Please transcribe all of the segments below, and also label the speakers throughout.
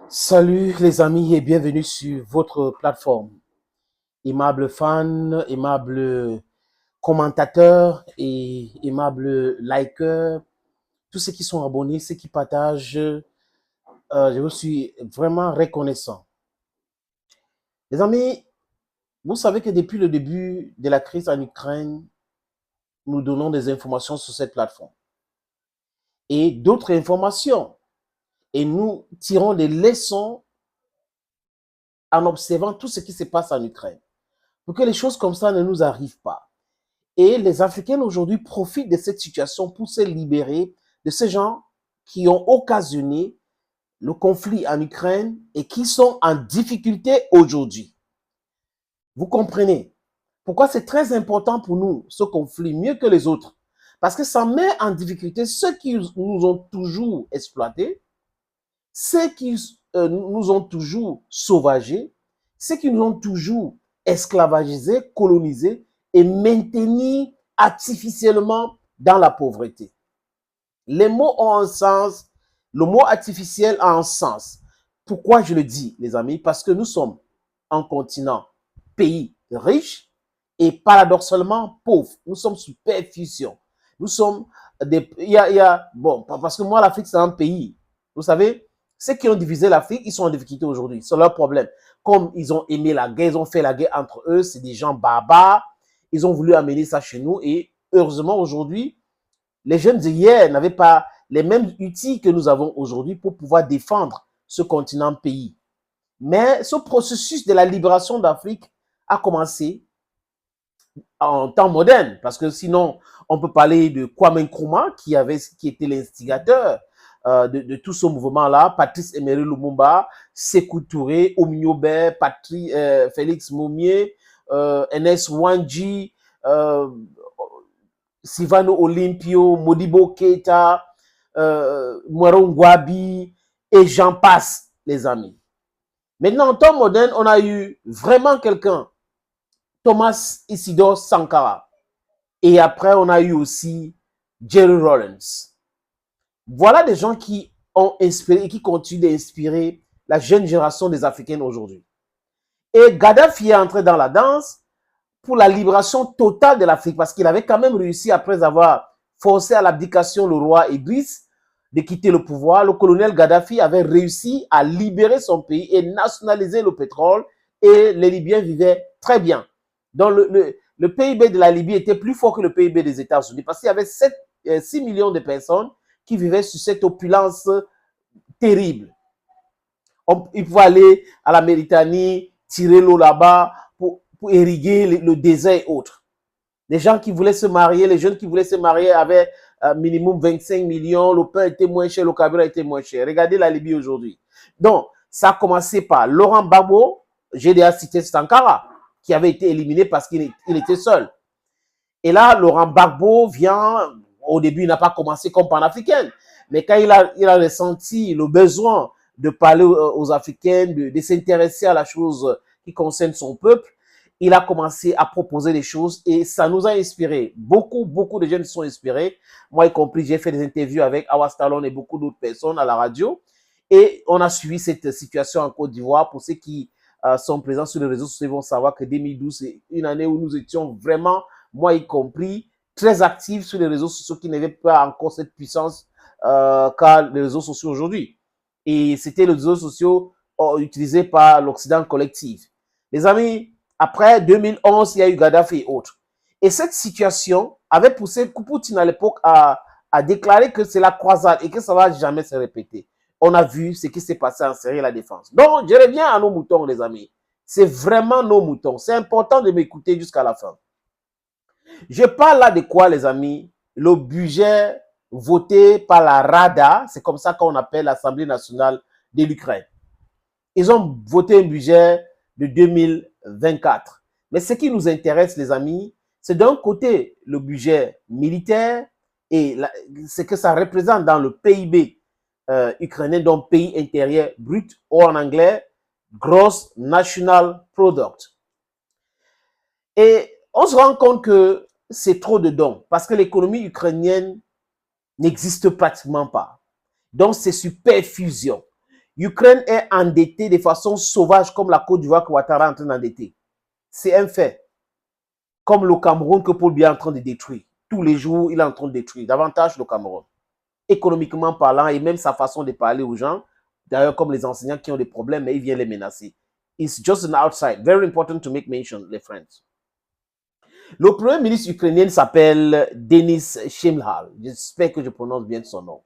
Speaker 1: Salut les amis et bienvenue sur votre plateforme. Aimables fans, aimables commentateurs et aimables likers, tous ceux qui sont abonnés, ceux qui partagent, je vous suis vraiment reconnaissant. Les amis, vous savez que depuis le début de la crise en Ukraine, nous donnons des informations sur cette plateforme et d'autres informations. Et nous tirons des leçons en observant tout ce qui se passe en Ukraine pour que les choses comme ça ne nous arrivent pas. Et les Africains aujourd'hui profitent de cette situation pour se libérer de ces gens qui ont occasionné le conflit en Ukraine et qui sont en difficulté aujourd'hui. Vous comprenez pourquoi c'est très important pour nous, ce conflit, mieux que les autres. Parce que ça met en difficulté ceux qui nous ont toujours exploités, ceux qui nous ont toujours sauvagés, ceux qui nous ont toujours esclavagisés, colonisés et maintenus artificiellement dans la pauvreté. Les mots ont un sens, le mot artificiel a un sens. Pourquoi je le dis, les amis? Parce que nous sommes un continent, pays riche et paradoxalement pauvre. Nous sommes sous perfusion. Nous sommes bon, parce que moi, l'Afrique, c'est un pays. Vous savez, ceux qui ont divisé l'Afrique, ils sont en difficulté aujourd'hui. C'est leur problème. Comme ils ont aimé la guerre, ils ont fait la guerre entre eux, c'est des gens barbares. Ils ont voulu amener ça chez nous et heureusement, aujourd'hui, les jeunes d'hier n'avaient pas les mêmes outils que nous avons aujourd'hui pour pouvoir défendre ce continent pays. Mais ce processus de la libération d'Afrique a commencé en temps moderne, parce que sinon, on peut parler de Kwame Nkrumah, qui était l'instigateur de tout ce mouvement-là, Patrice Emery Lumumba, Sékou Touré, Omniobe, Félix Moumié, Enes Wanji, Sivano Olympio, Modibo Keita, Ngwabi, et j'en passe, les amis. Maintenant, en temps moderne, on a eu vraiment quelqu'un, Thomas Isidore Sankara. Et après, on a eu aussi Jerry Rawlings. Voilà des gens qui ont inspiré et qui continuent d'inspirer la jeune génération des Africains aujourd'hui. Et Gaddafi est entré dans la danse pour la libération totale de l'Afrique, parce qu'il avait quand même réussi, après avoir forcé à l'abdication le roi Idriss de quitter le pouvoir, le colonel Gaddafi avait réussi à libérer son pays et nationaliser le pétrole, et les Libyens vivaient très bien. Donc le PIB de la Libye était plus fort que le PIB des États-Unis, parce qu'il y avait 6 millions de personnes qui vivaient sur cette opulence terrible. Ils pouvaient aller à la Mauritanie, tirer l'eau là-bas pour irriguer le désert et autres. Les gens qui voulaient se marier, les jeunes qui voulaient se marier avaient minimum 25 millions, le pain était moins cher, le carburant était moins cher. Regardez la Libye aujourd'hui. Donc, ça a commencé par Laurent Gbagbo, j'ai déjà cité Sankara, qui avait été éliminé parce qu'il était seul. Et là, Laurent Gbagbo vient, au début, il n'a pas commencé comme panafricain, mais quand il a ressenti le besoin de parler aux Africains, de s'intéresser à la chose qui concerne son peuple, il a commencé à proposer des choses et ça nous a inspiré. Beaucoup de jeunes sont inspirés. Moi y compris, j'ai fait des interviews avec Awa Stallone et beaucoup d'autres personnes à la radio. Et on a suivi cette situation en Côte d'Ivoire. Pour ceux qui sont présents sur les réseaux sociaux, ils vont savoir que 2012, c'est une année où nous étions vraiment, moi y compris, très actifs sur les réseaux sociaux qui n'avaient pas encore cette puissance qu'a les réseaux sociaux aujourd'hui. Et c'était les réseaux sociaux utilisés par l'Occident collectif. Les amis, après 2011, il y a eu Gaddafi et autres. Et cette situation avait poussé Poutine à l'époque à déclarer que c'est la croisade et que ça ne va jamais se répéter. On a vu ce qui s'est passé en Syrie et la défense. Donc, je reviens à nos moutons, les amis. C'est vraiment nos moutons. C'est important de m'écouter jusqu'à la fin. Je parle là de quoi, les amis? Le budget voté par la Rada, c'est comme ça qu'on appelle l'Assemblée nationale de l'Ukraine. Ils ont voté un budget de 2024. Mais ce qui nous intéresse, les amis, c'est d'un côté le budget militaire et ce que ça représente dans le PIB ukrainien, donc pays intérieur brut, ou en anglais, Gross National Product. Et on se rend compte que c'est trop de dons parce que l'économie ukrainienne n'existe pratiquement pas. Donc, c'est sur perfusion. l'Ukraine est endettée de façon sauvage comme la Côte d'Ivoire que Ouattara est en train d'endetter. C'est un fait. Comme le Cameroun que Paul Biya est en train de détruire. Tous les jours, il est en train de détruire. Davantage le Cameroun. Économiquement parlant et même sa façon de parler aux gens. D'ailleurs, comme les enseignants qui ont des problèmes, mais il vient les menacer. It's just an outside. Very important to make mention, les friends. Le premier ministre ukrainien s'appelle Denis Shmyhal. J'espère que je prononce bien son nom.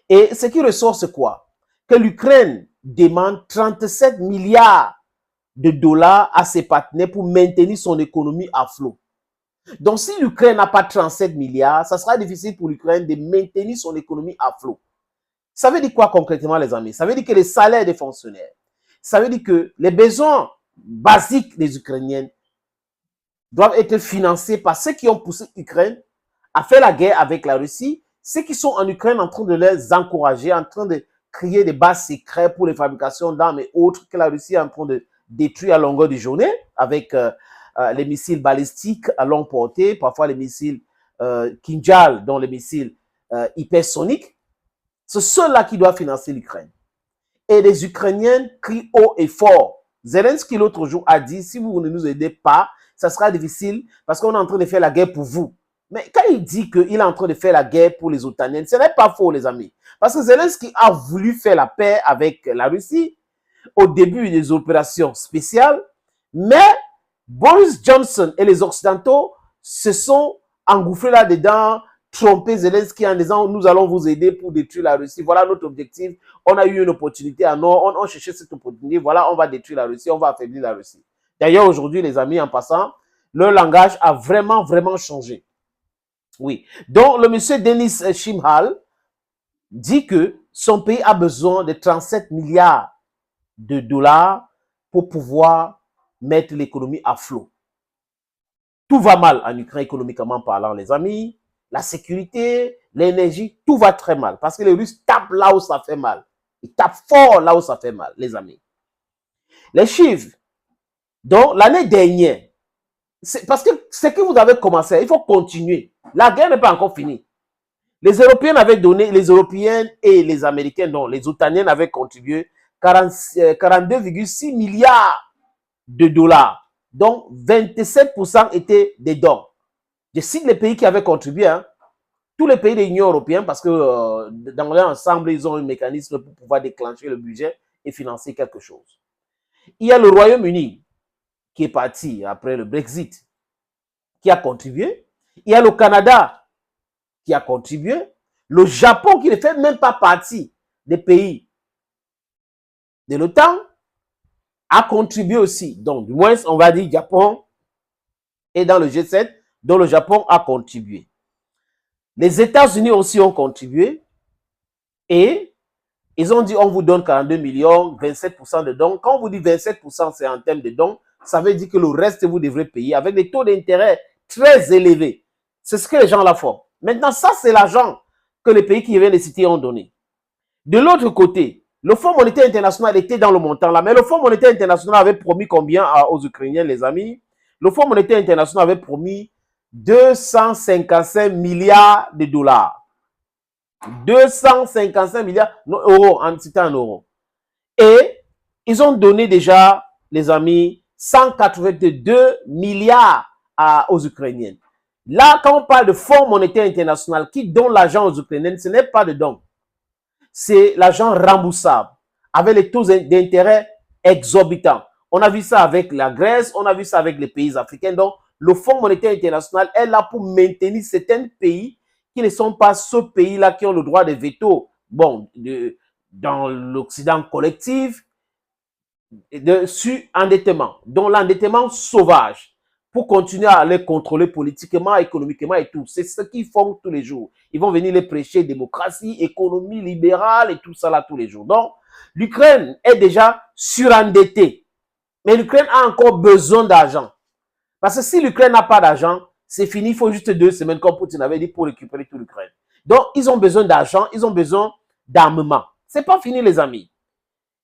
Speaker 1: Et ce qui ressort, c'est quoi? Que l'Ukraine demande 37 milliards de dollars à ses partenaires pour maintenir son économie à flot. Donc, si l'Ukraine n'a pas 37 milliards, ça sera difficile pour l'Ukraine de maintenir son économie à flot. Ça veut dire quoi concrètement, les amis? Ça veut dire que les salaires des fonctionnaires, ça veut dire que les besoins basiques des Ukrainiens doivent être financés par ceux qui ont poussé l'Ukraine à faire la guerre avec la Russie, ceux qui sont en Ukraine en train de les encourager, en train de créer des bases secrètes pour les fabrications d'armes et autres que la Russie est en train de détruire à longueur de journée avec les missiles balistiques à longue portée, parfois les missiles Kinjal, dont les missiles hypersoniques. C'est ceux-là qui doivent financer l'Ukraine. Et les Ukrainiens crient haut et fort. Zelensky l'autre jour a dit, si vous ne nous aidez pas, ça sera difficile parce qu'on est en train de faire la guerre pour vous. Mais quand il dit qu'il est en train de faire la guerre pour les Otaniens, ce n'est pas faux, les amis. Parce que Zelensky a voulu faire la paix avec la Russie au début des opérations spéciales, mais Boris Johnson et les Occidentaux se sont engouffrés là-dedans, trompé Zelensky en disant nous allons vous aider pour détruire la Russie. Voilà notre objectif. On a eu une opportunité à Nord, on cherchait cette opportunité. Voilà, on va détruire la Russie, on va affaiblir la Russie. D'ailleurs, aujourd'hui, les amis, en passant, leur langage a vraiment, vraiment changé. Oui. Donc, le monsieur Denis Shmyhal dit que son pays a besoin de 37 milliards de dollars pour pouvoir mettre l'économie à flot. Tout va mal en Ukraine économiquement parlant, les amis. La sécurité, l'énergie, tout va très mal. Parce que les Russes tapent là où ça fait mal. Ils tapent fort là où ça fait mal, les amis. Les chiffres. Donc, l'année dernière, parce que ce que vous avez commencé, il faut continuer. La guerre n'est pas encore finie. Les Européens avaient donné, les Européens et les Américains, donc les Otaniens avaient contribué 42,6 milliards de dollars. Donc, 27% étaient des dons. Je cite les pays qui avaient contribué, hein. Tous les pays de l'Union européenne, parce que dans l'ensemble, ils ont un mécanisme pour pouvoir déclencher le budget et financer quelque chose. Il y a le Royaume-Uni qui est parti après le Brexit, qui a contribué. Il y a le Canada qui a contribué. Le Japon qui ne fait même pas partie des pays de l'OTAN a contribué aussi. Donc, du moins, on va dire Japon est dans le G7, dont le Japon a contribué. Les États-Unis aussi ont contribué et ils ont dit on vous donne 42 millions, 27% de dons. Quand on vous dit 27%, c'est en termes de dons, ça veut dire que le reste, vous devrez payer avec des taux d'intérêt très élevés. C'est ce que les gens là font. Maintenant, ça, c'est l'argent que les pays qui viennent de citer ont donné. De l'autre côté, le Fonds monétaire international était dans le montant là, mais le Fonds monétaire international avait promis combien aux Ukrainiens, les amis? Le Fonds monétaire international avait promis 255 milliards de dollars. 255 milliards d'euros, c'était en euros. Et ils ont donné déjà, les amis, 182 milliards aux Ukrainiens. Là, quand on parle de Fonds monétaire international qui donne l'argent aux Ukrainiens, ce n'est pas de don. C'est l'argent remboursable avec les taux d'intérêt exorbitants. On a vu ça avec la Grèce, on a vu ça avec les pays africains. Donc, le Fonds monétaire international est là pour maintenir certains pays qui ne sont pas ce pays-là qui ont le droit de veto. Bon, dans l'Occident collectif, sur endettement, dont l'endettement sauvage, pour continuer à les contrôler politiquement, économiquement et tout. C'est ce qu'ils font tous les jours. Ils vont venir les prêcher démocratie, économie libérale et tout ça là tous les jours. Donc, l'Ukraine est déjà surendettée. Mais l'Ukraine a encore besoin d'argent. Parce que si l'Ukraine n'a pas d'argent, c'est fini. Il faut juste 2 semaines, comme Poutine avait dit, pour récupérer toute l'Ukraine. Donc, ils ont besoin d'argent, ils ont besoin d'armement. C'est pas fini, les amis.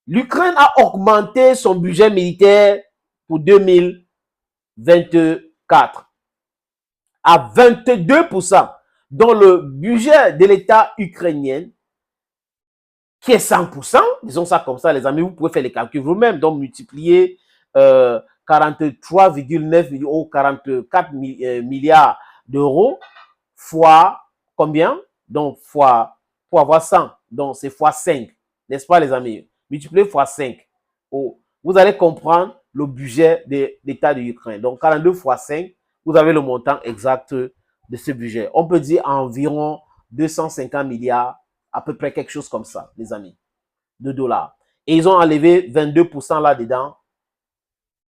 Speaker 1: L'Ukraine a augmenté son budget militaire pour 2024 à 22%, dont le budget de l'État ukrainien, qui est 100%, disons ça comme ça, les amis, vous pouvez faire les calculs vous-même, donc multiplier 43,9 ou 44 milliards d'euros fois combien? Donc, fois, pour avoir 100, donc c'est fois 5, n'est-ce pas les amis? Multiplier fois 5. Oh, vous allez comprendre le budget de l'État de l'Ukraine. Donc, 42 fois 5, vous avez le montant exact de ce budget. On peut dire environ 250 milliards, à peu près quelque chose comme ça, les amis, de dollars. Et ils ont enlevé 22% là-dedans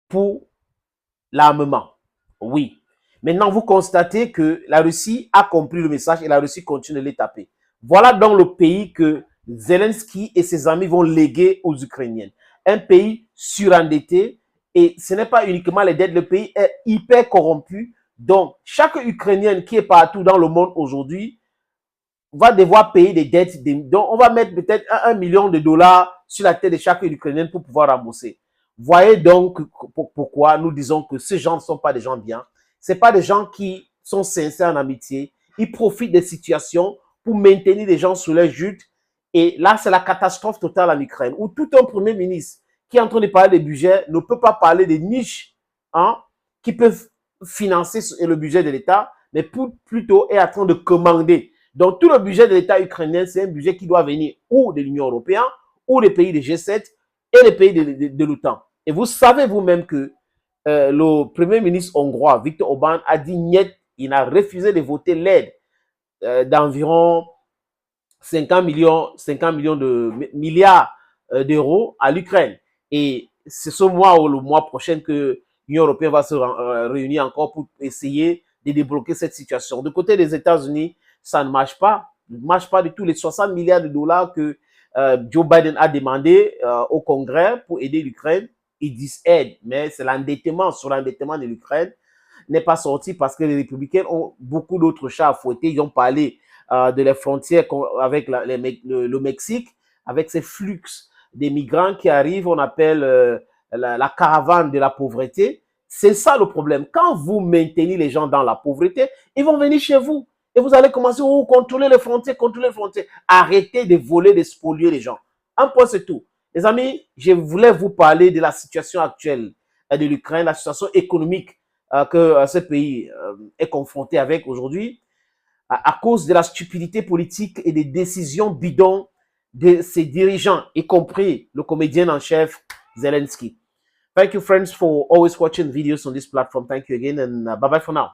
Speaker 1: pour l'armement. Oui. Maintenant, vous constatez que la Russie a compris le message et la Russie continue de les taper. Voilà donc le pays que Zelensky et ses amis vont léguer aux Ukrainiens. Un pays surendetté, et ce n'est pas uniquement les dettes, le pays est hyper corrompu. Donc, chaque Ukrainien qui est partout dans le monde aujourd'hui va devoir payer des dettes. Donc, on va mettre peut-être 1 million de dollars sur la tête de chaque Ukrainien pour pouvoir rembourser. Voyez donc pourquoi nous disons que ces gens ne sont pas des gens bien. Ce ne sont pas des gens qui sont sincères en amitié. Ils profitent des situations pour maintenir les gens sous leur joute. Et là, c'est la catastrophe totale en Ukraine, où tout un premier ministre qui est en train de parler des budgets ne peut pas parler des niches qui peuvent financer le budget de l'État, mais plutôt est en train de commander. Donc, tout le budget de l'État ukrainien, c'est un budget qui doit venir ou de l'Union européenne, ou des pays de G7 et les pays de l'OTAN. Et vous savez vous-même que le premier ministre hongrois, Viktor Orban, a dit niet, il a refusé de voter l'aide d'environ 50 millions de milliards d'euros à l'Ukraine. Et c'est ce mois ou le mois prochain que l'Union européenne va se réunir encore pour essayer de débloquer cette situation. Du côté des États-Unis, ça ne marche pas. Ne marche pas du tout. Les 60 milliards de dollars que Joe Biden a demandé au Congrès pour aider l'Ukraine, ils disent aide, mais c'est l'endettement sur l'endettement de l'Ukraine n'est pas sorti parce que les républicains ont beaucoup d'autres chats à fouetter. Ils ont parlé de les frontières avec le Mexique, avec ces flux des migrants qui arrivent, on appelle la caravane de la pauvreté. C'est ça le problème. Quand vous maintenez les gens dans la pauvreté, ils vont venir chez vous. Et vous allez commencer à contrôler les frontières, contrôler les frontières. Arrêtez de voler, de spolier les gens. Un point, c'est tout. Les amis, je voulais vous parler de la situation actuelle de l'Ukraine, la situation économique que ce pays est confronté avec aujourd'hui à cause de la stupidité politique et des décisions bidons de ses dirigeants, y compris le comédien en chef Zelensky. Thank you, friends, for always watching videos on this platform. Thank you again, and bye-bye for now.